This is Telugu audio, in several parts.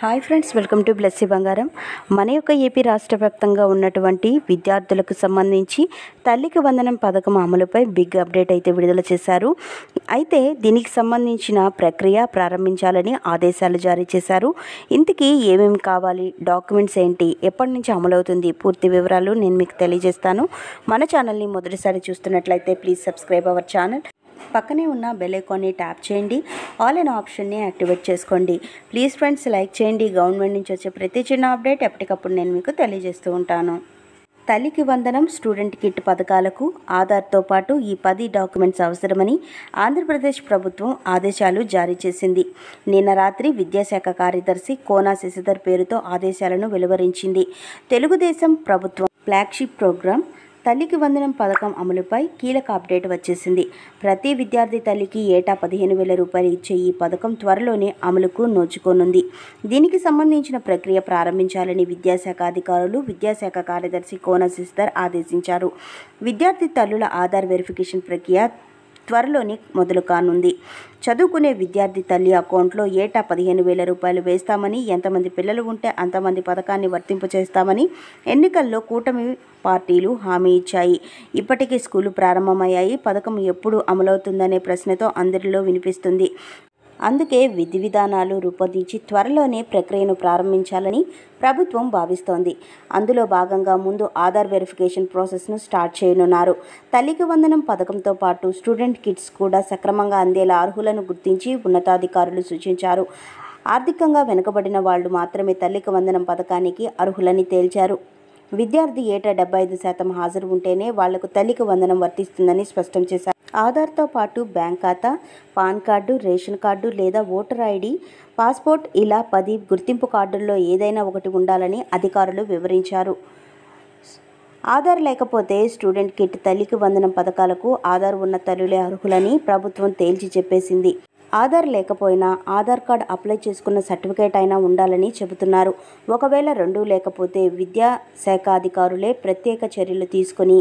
Hi friends, welcome to Blessy బంగారం. మన యొక్క ఏపీ రాష్ట్ర వ్యాప్తంగా ఉన్నటువంటి విద్యార్థులకు సంబంధించి తల్లికి వందనం పథకం అమలుపై బిగ్ అప్డేట్ అయితే విడుదల చేశారు. అయితే దీనికి సంబంధించిన ప్రక్రియ ప్రారంభించాలని ఆదేశాలు జారీ చేశారు. ఇంతకీ ఏమేమి కావాలి, డాక్యుమెంట్స్ ఏంటి, ఎప్పటి నుంచి అమలవుతుంది, పూర్తి వివరాలు నేను మీకు తెలియజేస్తాను. మన ఛానల్ని మొదటిసారి చూస్తున్నట్లయితే ప్లీజ్ సబ్స్క్రైబ్ అవర్ ఛానల్. పక్కనే ఉన్న బెల్ ఐకాన్ని ట్యాప్ చేయండి. ఆల్ అనే ఆప్షన్ని యాక్టివేట్ చేసుకోండి. ప్లీజ్ ఫ్రెండ్స్, లైక్ చేయండి. గవర్నమెంట్ నుంచి వచ్చే ప్రతి చిన్న అప్డేట్ ఎప్పటికప్పుడు నేను మీకు తెలియజేస్తూ ఉంటాను. తల్లికి వందనం, స్టూడెంట్ కిట్ పథకాలకు ఆధార్తో పాటు ఈ 10 డాక్యుమెంట్స్ అవసరమని ఆంధ్రప్రదేశ్ ప్రభుత్వం ఆదేశాలు జారీ చేసింది. నిన్న రాత్రి విద్యాశాఖ కార్యదర్శి కోనా శశిధర్ పేరుతో ఆదేశాలను వెలువరించింది. తెలుగుదేశం ప్రభుత్వం ఫ్లాగ్షిప్ ప్రోగ్రాం తల్లికి వందనం పథకం అమలుపై కీలక అప్డేట్ వచ్చేసింది. ప్రతి విద్యార్థి తల్లికి ఏటా 15,000 రూపాయలు ఇచ్చే ఈ పథకం త్వరలోనే అమలుకు నోచుకోనుంది. దీనికి సంబంధించిన ప్రక్రియ ప్రారంభించాలని విద్యాశాఖ అధికారులు విద్యాశాఖ కార్యదర్శి కోన శశిధర్ ఆదేశించారు. విద్యార్థి తల్లుల ఆధార్ వెరిఫికేషన్ ప్రక్రియ త్వరలోనే మొదలు కానుంది. చదువుకునే విద్యార్థి తల్లి అకౌంట్లో ఏటా 15,000 రూపాయలు వేస్తామని, ఎంతమంది పిల్లలు ఉంటే అంతమంది పథకాన్ని వర్తింపు చేస్తామని ఎన్నికల్లో కూటమి పార్టీలు హామీ ఇచ్చాయి. ఇప్పటికే స్కూలు ప్రారంభమయ్యాయి. పథకం ఎప్పుడు అమలవుతుందనే ప్రశ్నతో అందరిలో వినిపిస్తుంది. అందుకే విధి విధానాలు రూపొందించి త్వరలోనే ప్రక్రియను ప్రారంభించాలని ప్రభుత్వం భావిస్తోంది. అందులో భాగంగా ముందు ఆధార్ వెరిఫికేషన్ ప్రాసెస్ను స్టార్ట్ చేయనున్నారు. తల్లికి వందనం పథకంతో పాటు స్టూడెంట్ కిట్స్ కూడా సక్రమంగా అందేలా అర్హులను గుర్తించి ఉన్నతాధికారులు సూచించారు. ఆర్థికంగా వెనుకబడిన వాళ్లు మాత్రమే తల్లికి వందనం పథకానికి అర్హులని తేల్చారు. విద్యార్థి ఏటా 75% హాజరు ఉంటేనే వాళ్లకు తల్లికి వందనం వర్తిస్తుందని స్పష్టం చేశారు. ఆధార్తో పాటు బ్యాంక్ ఖాతా, పాన్ కార్డు, రేషన్ కార్డు లేదా ఓటర్ ఐడి, పాస్పోర్ట్ ఇలా 10 గుర్తింపు కార్డుల్లో ఏదైనా ఒకటి ఉండాలని అధికారులు వివరించారు. ఆధార్ లేకపోతే స్టూడెంట్ కిట్, తల్లికి వందనం పథకాలకు ఆధార్ ఉన్న తల్లులే అర్హులని ప్రభుత్వం తేల్చి చెప్పేసింది. ఆధార్ లేకపోయినా ఆధార్ కార్డు అప్లై చేసుకున్న సర్టిఫికేట్ అయినా ఉండాలని చెబుతున్నారు. ఒకవేళ రెండూ లేకపోతే విద్యాశాఖ అధికారులే ప్రత్యేక చర్యలు తీసుకుని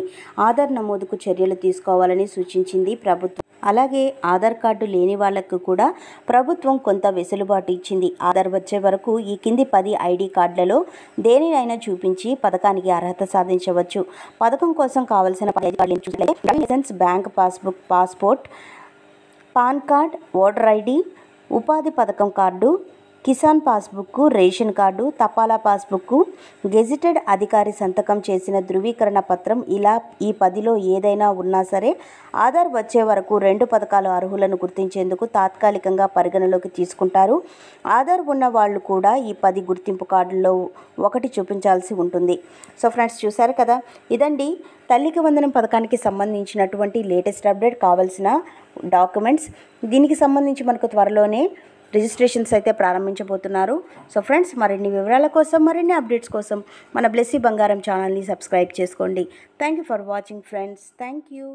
ఆధార్ నమోదుకు చర్యలు తీసుకోవాలని సూచించింది ప్రభుత్వం. అలాగే ఆధార్ కార్డు లేని వాళ్లకు కూడా ప్రభుత్వం కొంత వెసులుబాటు ఇచ్చింది. ఆధార్ వచ్చే వరకు ఈ కింది 10 ఐడి కార్డులలో దేనినైనా చూపించి పథకానికి అర్హత సాధించవచ్చు. పథకం కోసం కావాల్సిన license, bank passbook, passport, pan card, voter ID, ఉపాధి పథకం card, Kisan passbook, ration card, తపాలా పాస్బుక్, గెజిటెడ్ అధికారి సంతకం చేసిన ధృవీకరణ పత్రం ఇలా ఈ 10లో ఏదైనా ఉన్నా సరే ఆధార్ వచ్చే వరకు 2 పథకాల అర్హులను గుర్తించేందుకు తాత్కాలికంగా పరిగణలోకి తీసుకుంటారు. ఆధార్ ఉన్న వాళ్ళు కూడా ఈ 10 గుర్తింపు కార్డుల్లో ఒకటి చూపించాల్సి ఉంటుంది. సో ఫ్రెండ్స్, చూశారు కదా, ఇదండి తల్లికి వందనం పథకానికి సంబంధించినటువంటి లేటెస్ట్ అప్డేట్, కావాల్సిన డాక్యుమెంట్స్. దీనికి సంబంధించి మనకు త్వరలోనే రిజిస్ట్రేషన్స్ అయితే ప్రారంభించబోతున్నారు. సో ఫ్రెండ్స్, మరిన్ని వివరాల కోసం, మరిన్ని అప్డేట్స్ కోసం మన బ్లెస్సీ బంగారం ఛానల్ని సబ్స్క్రైబ్ చేసుకోండి. Thank you for watching friends. Thank you.